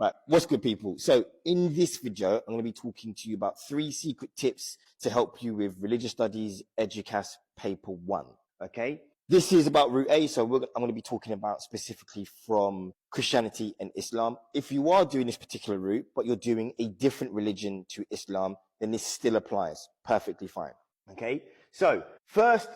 Right, what's good, people? So in this video, I'm going to be talking to you about 3 secret tips to help you with Religious Studies Eduqas Paper 1, okay? This is about Route A, so I'm going to be talking about specifically from Christianity and Islam. If you are doing this particular route, but you're doing a different religion to Islam, then this still applies perfectly fine, okay? So first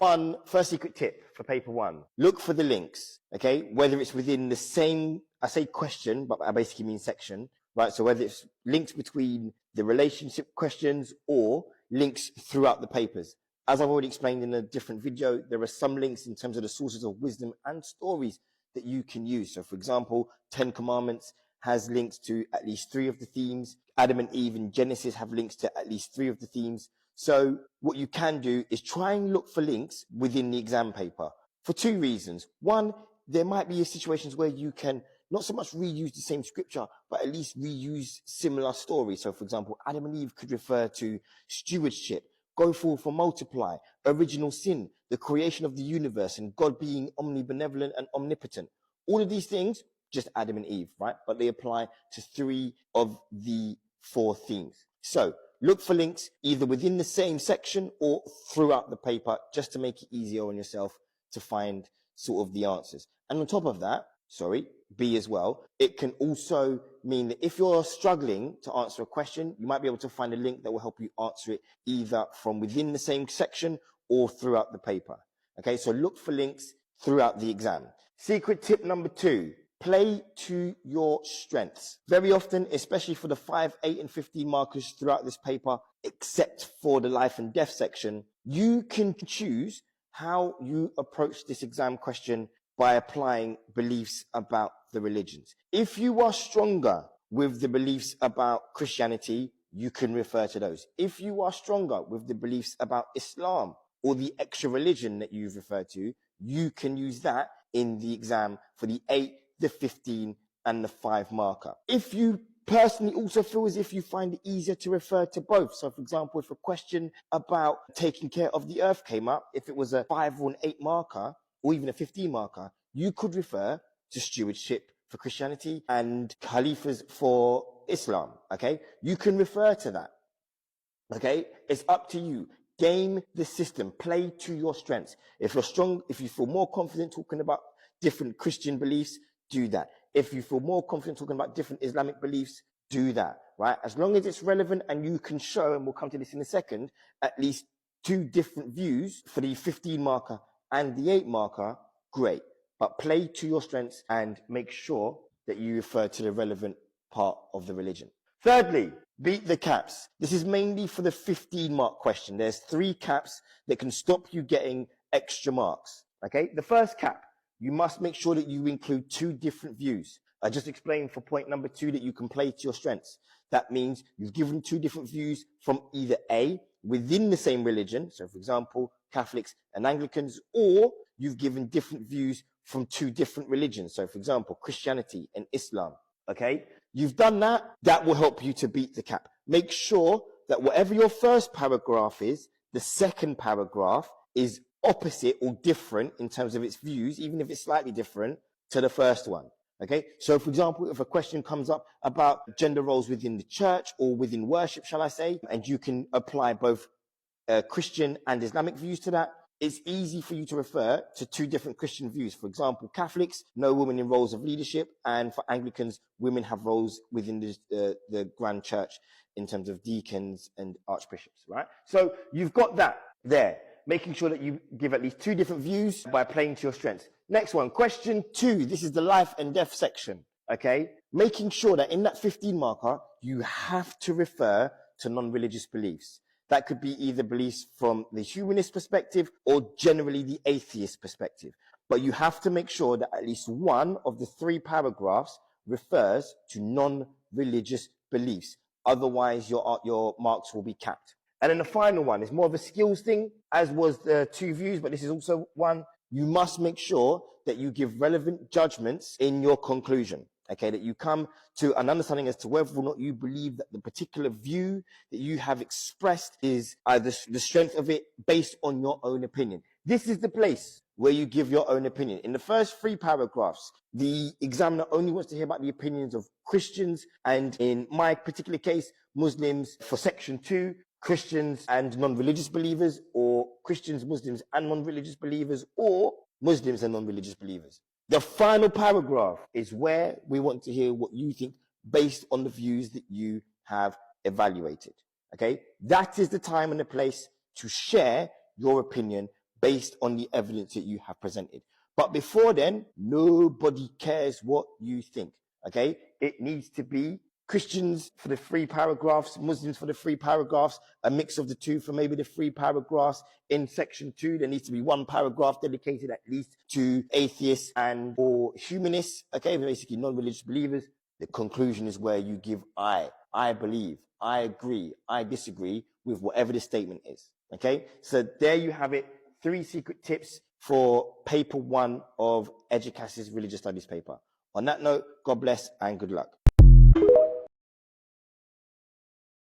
secret tip for Paper 1, look for the links, okay? Whether it's within the same, I say question, but I basically mean section, right? So whether it's links between the relationship questions or links throughout the papers. As I've already explained in a different video, there are some links in terms of the sources of wisdom and stories that you can use. So for example, 10 Commandments has links to at least 3 of the themes. Adam and Eve in Genesis have links to at least 3 of the themes. So what you can do is try and look for links within the exam paper for 2 reasons. One, there might be situations where you can not so much reuse the same scripture, but at least reuse similar stories. So for example, Adam and Eve could refer to stewardship, go forth for multiply, original sin, the creation of the universe, and God being omnibenevolent and omnipotent. All of these things, just Adam and Eve, right? But they apply to 3 of the 4 themes. So look for links either within the same section or throughout the paper, just to make it easier on yourself to find sort of the answers. And on top of that, B as well, it can also mean that if you're struggling to answer a question, you might be able to find a link that will help you answer it either from within the same section or throughout the paper. Okay, so look for links throughout the exam. Secret tip number 2, play to your strengths. Very often, especially for the 5, 8 and 15 markers throughout this paper, except for the life and death section, you can choose how you approach this exam question by applying beliefs about the religions. If you are stronger with the beliefs about Christianity, you can refer to those. If you are stronger with the beliefs about Islam or the extra religion that you've referred to, you can use that in the exam for the 8, the 15 and the 5 marker. If you personally also feel as if you find it easier to refer to both. So for example, if a question about taking care of the earth came up, if it was a 5 or an 8 marker, or even a 15 marker, you could refer to stewardship for Christianity and caliphs for Islam, okay? You can refer to that, okay? It's up to you. Game the system, play to your strengths. If you're strong, if you feel more confident talking about different Christian beliefs, do that. If you feel more confident talking about different Islamic beliefs, do that, right? As long as it's relevant and you can show, and we'll come to this in a second, at least 2 different views for the 15 marker and the 8 marker, great. But play to your strengths and make sure that you refer to the relevant part of the religion. Thirdly, beat the caps. This is mainly for the 15 mark question. There's 3 caps that can stop you getting extra marks, okay? The first cap, you must make sure that you include 2 different views. I just explained for point number 2 that you can play to your strengths. That means you've given 2 different views from either A, within the same religion, so for example, Catholics and Anglicans, or you've given different views from 2 different religions, so for example, Christianity and Islam, okay? You've done that, that will help you to beat the cap. Make sure that whatever your first paragraph is, the second paragraph is opposite or different in terms of its views, even if it's slightly different to the first one. Okay, so for example, if a question comes up about gender roles within the church or within worship, shall I say, and you can apply both Christian and Islamic views to that, it's easy for you to refer to 2 different Christian views. For example, Catholics, no women in roles of leadership, and for Anglicans, women have roles within the grand church in terms of deacons and archbishops, right? So you've got that there, making sure that you give at least 2 different views by playing to your strengths. Next one, question 2. This is the life and death section, okay? Making sure that in that 15 marker, you have to refer to non-religious beliefs. That could be either beliefs from the humanist perspective or generally the atheist perspective. But you have to make sure that at least 1 of the 3 paragraphs refers to non-religious beliefs. Otherwise, your marks will be capped. And then the final one is more of a skills thing, as was the 2 views, but this is also one. You must make sure that you give relevant judgments in your conclusion. Okay, that you come to an understanding as to whether or not you believe that the particular view that you have expressed is either the strength of it based on your own opinion. This is the place where you give your own opinion. In the first 3 paragraphs, the examiner only wants to hear about the opinions of Christians, and in my particular case, Muslims. For section 2, Christians and non-religious believers, or Christians, Muslims and non-religious believers, or Muslims and non-religious believers. The final paragraph is where we want to hear what you think based on the views that you have evaluated. Okay, that is the time and the place to share your opinion based on the evidence that you have presented. But before then, nobody cares what you think. Okay, it needs to be Christians for the 3 paragraphs, Muslims for the 3 paragraphs, a mix of the 2 for maybe the 3 paragraphs. In section 2, there needs to be 1 paragraph dedicated at least to atheists and or humanists, okay, basically non-religious believers. The conclusion is where you give I believe, I agree, I disagree with whatever the statement is, okay? So there you have it, 3 secret tips for paper 1 of Eduqas' Religious Studies paper. On that note, God bless and good luck.